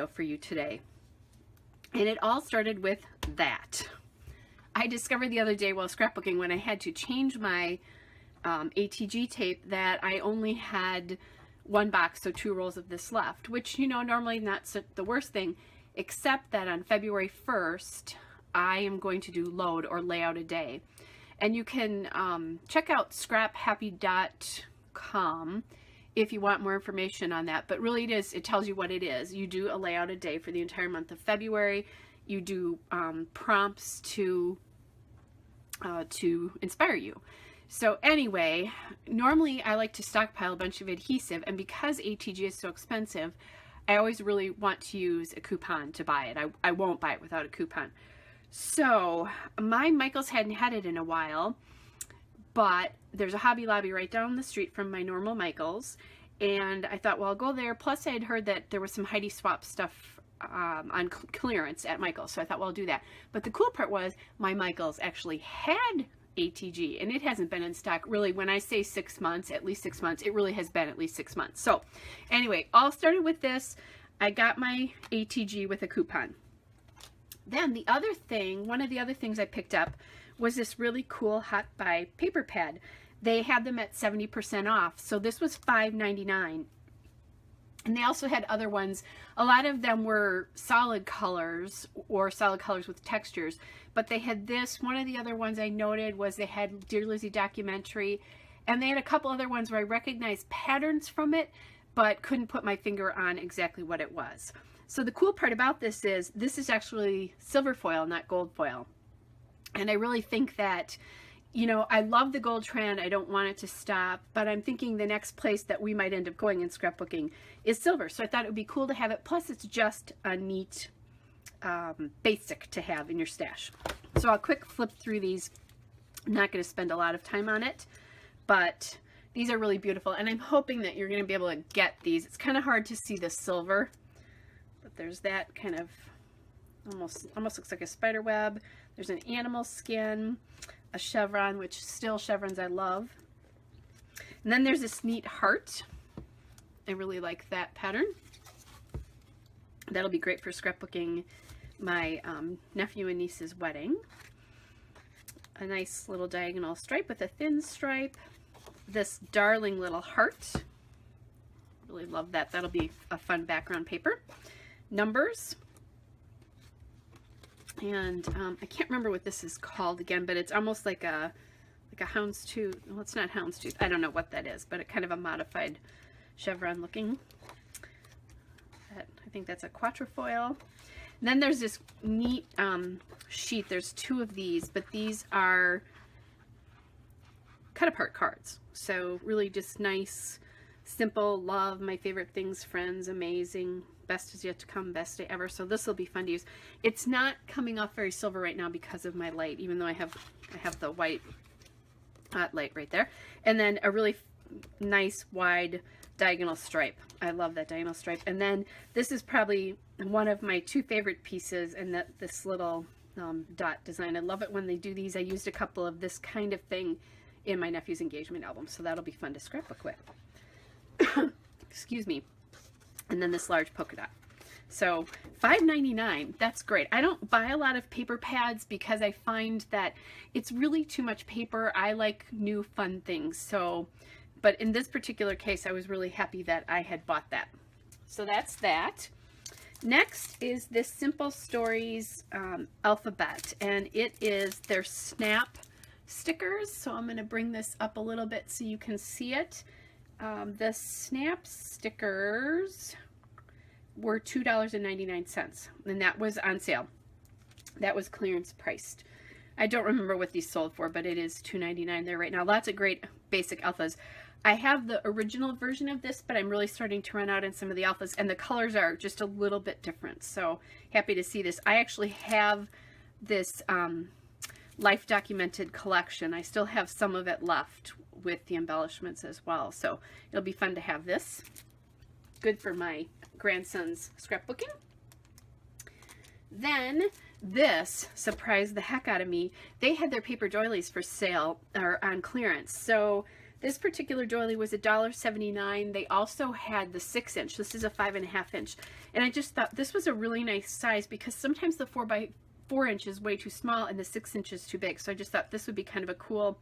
video for you today. And it all started with that. I discovered the other day while scrapbooking, when I had to change my ATG tape, that I only had one box, so 2 rolls of this left, which, you know, normally not the worst thing, except that on February 1st, I am going to do load or layout a day. And you can check out scraphappy.com if you want more information on that. But really it tells you what it is. You do a layout a day for the entire month of February. You do prompts to inspire you. So anyway, normally I like to stockpile a bunch of adhesive, and because ATG is so expensive, I always really want to use a coupon to buy it. I won't buy it without a coupon. So my Michaels hadn't had it in a while, but there's a Hobby Lobby right down the street from my normal Michaels, and I thought, well, I'll go there. Plus I had heard that there was some Heidi Swap stuff on clearance at Michaels, so I thought, well, I'll do that. But the cool part was my Michaels actually had ATG, and it hasn't been in stock really. When I say 6 months, at least 6 months, it really has been at least 6 months. So anyway, all started with this. I got my ATG with a coupon. Then the other thing, one of the other things I picked up was this really cool Hot Buy paper pad. They had them at 70% off, so this was $5.99. And they also had other ones. A lot of them were solid colors or solid colors with textures, but they had this. One of the other ones I noted was they had Dear Lizzie documentary, and they had a couple other ones where I recognized patterns from it, but couldn't put my finger on exactly what it was. So the cool part about this is actually silver foil, not gold foil. And I really think that, you know, I love the gold trend. I don't want it to stop, but I'm thinking the next place that we might end up going in scrapbooking is silver. So I thought it would be cool to have it. Plus it's just a neat basic to have in your stash. So I'll quick flip through these. I'm not going to spend a lot of time on it, but these are really beautiful. And I'm hoping that you're going to be able to get these. It's kind of hard to see the silver, but there's that kind of almost looks like a spider web. There's an animal skin, a chevron, which still chevrons I love. And then there's this neat heart. I really like that pattern. That'll be great for scrapbooking my nephew and niece's wedding. A nice little diagonal stripe with a thin stripe. This darling little heart. Really love that. That'll be a fun background paper. Numbers. And I can't remember what this is called again, but it's almost like a houndstooth. Well, it's not houndstooth. I don't know what that is, but it kind of a modified chevron looking. I think that's a quatrefoil. And then there's this neat sheet. There's 2 of these, but these are cut apart cards. So really just nice, simple, love, my favorite things, friends, amazing, best is yet to come, best day ever. So this will be fun to use. It's not coming off very silver right now because of my light, even though I have the white light right there. And then a really nice wide diagonal stripe. I love that diagonal stripe. And then this is probably one of my 2 favorite pieces, and this little dot design. I love it when they do these. I used a couple of this kind of thing in my nephew's engagement album, so that'll be fun to scrapbook with. Excuse me. And then this large polka dot. So $5.99, that's great. I don't buy a lot of paper pads because I find that it's really too much paper. I like new fun things. So, but in this particular case, I was really happy that I had bought that. So that's that. Next is this Simple Stories alphabet, and it is their snap stickers. So I'm going to bring this up a little bit so you can see it. The snap stickers were $2.99, and that was on sale. That was clearance priced. I don't remember what these sold for, but it is $2.99 there right now. Lots of great basic alphas. I have the original version of this, but I'm really starting to run out in some of the alphas, and the colors are just a little bit different. So happy to see this. I actually have this life documented collection. I still have some of it left with the embellishments as well. So it'll be fun to have this. Good for my grandson's scrapbooking. Then this surprised the heck out of me. They had their paper doilies for sale or on clearance. So This particular doily was $1.79. They also had the 6-inch. This is a 5.5 inch. And I just thought this was a really nice size because sometimes the 4x4 inch is way too small and the 6 inch is too big. So I just thought this would be kind of a cool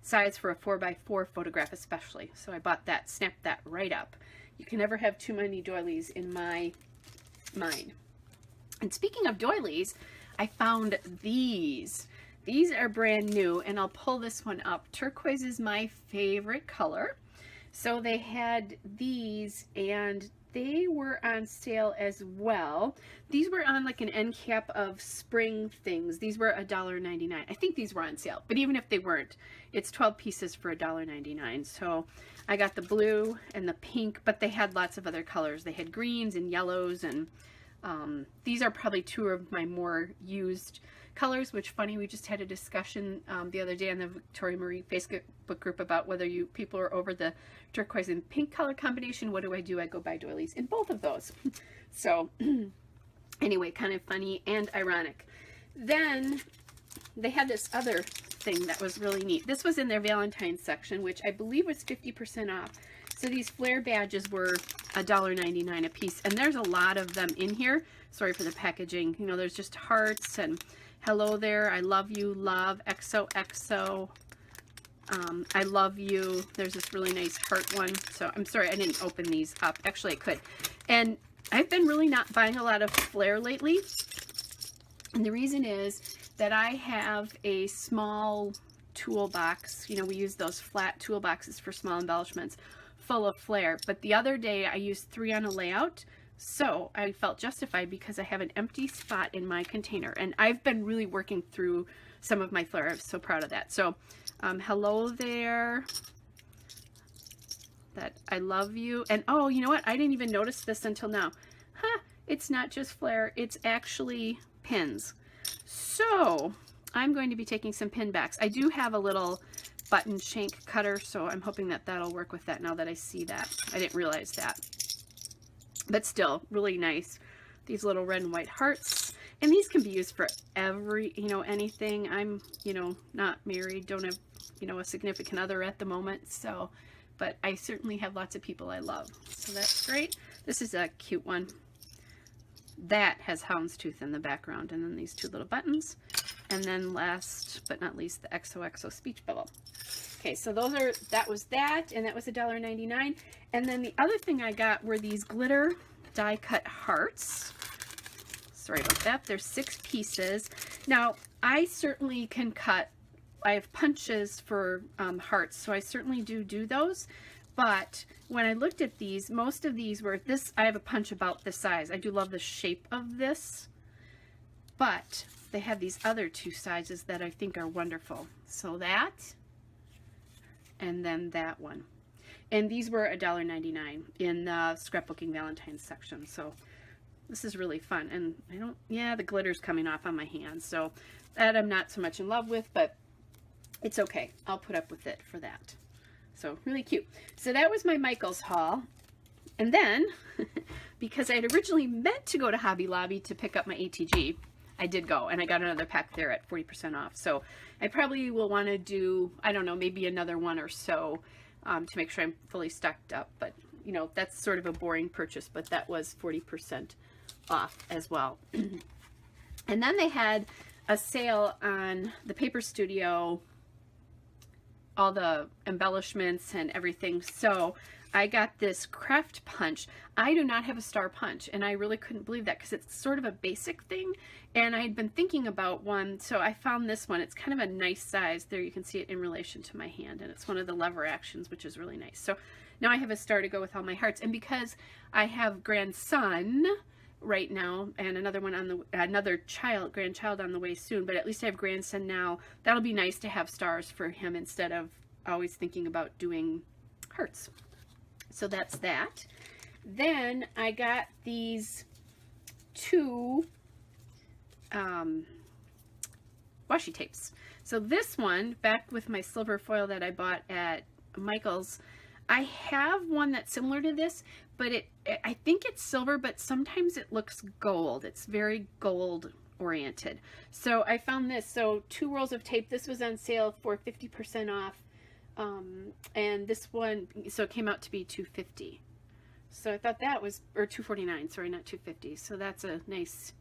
size for a 4x4 photograph especially. So I bought that, snapped that right up. You can never have too many doilies in my mind. And speaking of doilies, I found these. These are brand new, and I'll pull this one up. Turquoise is my favorite color. So they had these, and they were on sale as well. These were on like an end cap of spring things. These were $1.99. I think these were on sale, but even if they weren't, it's 12 pieces for $1.99. So I got the blue and the pink, but they had lots of other colors. They had greens and yellows, and these are probably two of my more used colors, which funny, we just had a discussion the other day on the Victoria Marie Facebook group about whether people are over the turquoise and pink color combination. What do? I go buy doilies in both of those. So anyway, kind of funny and ironic. Then they had this other thing that was really neat. This was in their Valentine's section, which I believe was 50% off. So these flare badges were $1.99 a piece, and there's a lot of them in here. Sorry for the packaging. You know, there's just hearts and hello there, I love you, love, XOXO, I love you. There's this really nice heart one. So I'm sorry I didn't open these up. Actually, I could. And I've been really not buying a lot of flare lately. And the reason is that I have a small toolbox. You know, we use those flat toolboxes for small embellishments full of flare. But the other day I used 3 on a layout. So I felt justified because I have an empty spot in my container. And I've been really working through some of my flare. I'm so proud of that. So hello there. That I love you. And oh, you know what? I didn't even notice this until now. Huh, it's not just flare. It's actually pins. So I'm going to be taking some pin backs. I do have a little button shank cutter, so I'm hoping that that'll work with that now that I see that. I didn't realize that. But still, really nice. These little red and white hearts. And these can be used for every, you know, anything. I'm, you know, not married, don't have, you know, a significant other at the moment. So, but I certainly have lots of people I love. So that's great. This is a cute one. That has houndstooth in the background. And then these 2 little buttons. And then last but not least, the XOXO speech bubble. Okay, so that was that, and that was $1.99. And then the other thing I got were these glitter die cut hearts. Sorry about that. There's 6 pieces. Now, I certainly can cut. I have punches for hearts, so I certainly do those. But when I looked at these, most of these were this. I have a punch about this size. I do love the shape of this, but they have these other 2 sizes that I think are wonderful. So that. And then that one. And these were $1.99 in the scrapbooking Valentine's section. So this is really fun. And the glitter's coming off on my hands. So that I'm not so much in love with, but it's okay. I'll put up with it for that. So really cute. So that was my Michaels haul. And then, because I had originally meant to go to Hobby Lobby to pick up my ATG, I did go, and I got another pack there at 40% off. So I probably will want to do, I don't know, maybe another one or so to make sure I'm fully stocked up. But, you know, that's sort of a boring purchase, but that was 40% off as well. And then they had a sale on the Paper Studio, all the embellishments and everything. So I got this craft punch. I do not have a star punch, and I really couldn't believe that because it's sort of a basic thing, and I had been thinking about one, so I found this one. It's kind of a nice size. There you can see it in relation to my hand, and it's one of the lever actions, which is really nice. So now I have a star to go with all my hearts, and because I have grandson right now and another one on the grandchild on the way soon, but at least I have grandson now. That'll be nice to have stars for him instead of always thinking about doing hearts. So that's that. Then I got these 2 washi tapes. So this one, back with my silver foil that I bought at Michael's, I have one that's similar to this, but I think it's silver, but sometimes it looks gold. It's very gold oriented. So I found this. So 2 rolls of tape. This was on sale for 50% off. And this one, so it came out to be $2.50. So I thought that was, or $2.49, sorry, not $2.50. So that's a nice,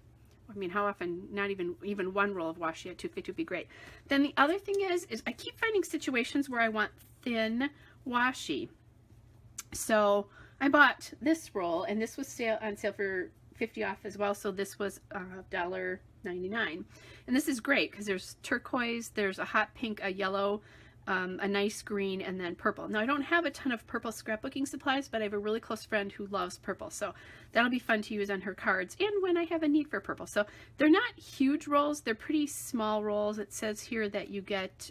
I mean, how often, not even one roll of washi at $2.50 would be great. Then the other thing is I keep finding situations where I want thin washi. So I bought this roll, and this was on sale for 50 off as well. So this was $1.99. And this is great because there's turquoise, there's a hot pink, a yellow, a nice green, and then purple. Now I don't have a ton of purple scrapbooking supplies, but I have a really close friend who loves purple, so that'll be fun to use on her cards and when I have a need for purple. So they're not huge rolls, they're pretty small rolls. It says here that you get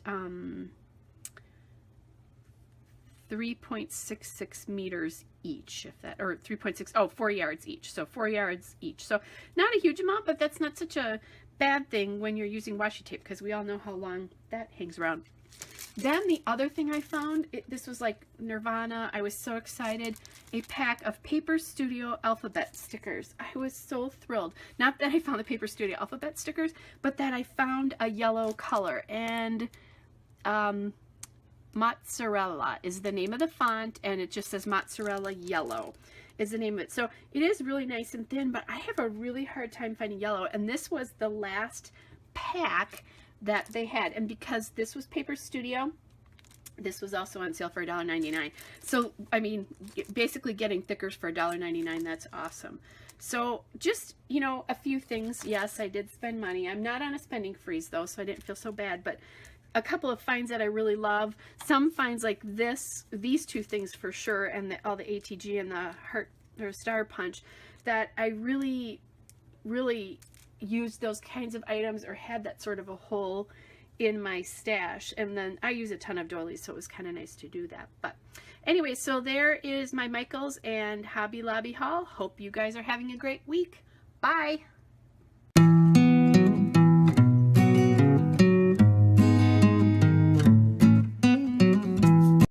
3.66 meters each, if that, or 3.6, oh, 4 yards each, so 4 yards each. So not a huge amount, but that's not such a bad thing when you're using washi tape, because we all know how long that hangs around. Then the other thing I found, this was like Nirvana. I was so excited. A pack of Paper Studio alphabet stickers. I was so thrilled. Not that I found the Paper Studio alphabet stickers, but that I found a yellow color. And Mozzarella is the name of the font, and it just says Mozzarella Yellow is the name of it. So it is really nice and thin, but I have a really hard time finding yellow. And this was the last pack that they had, and because this was Paper Studio, this was also on sale for $1.99. So I mean, basically getting thickers for $1.99, that's awesome. So just, you know, a few things. Yes, I did spend money. I'm not on a spending freeze though, so I didn't feel so bad, but a couple of finds that I really love. Some finds like these two things for sure, and all the ATG and the heart or star punch, that I really used those kinds of items or had that sort of a hole in my stash. And then I use a ton of doilies, so it was kind of nice to do that. But anyway, so there is my Michaels and Hobby Lobby haul. Hope you guys are having a great week. Bye.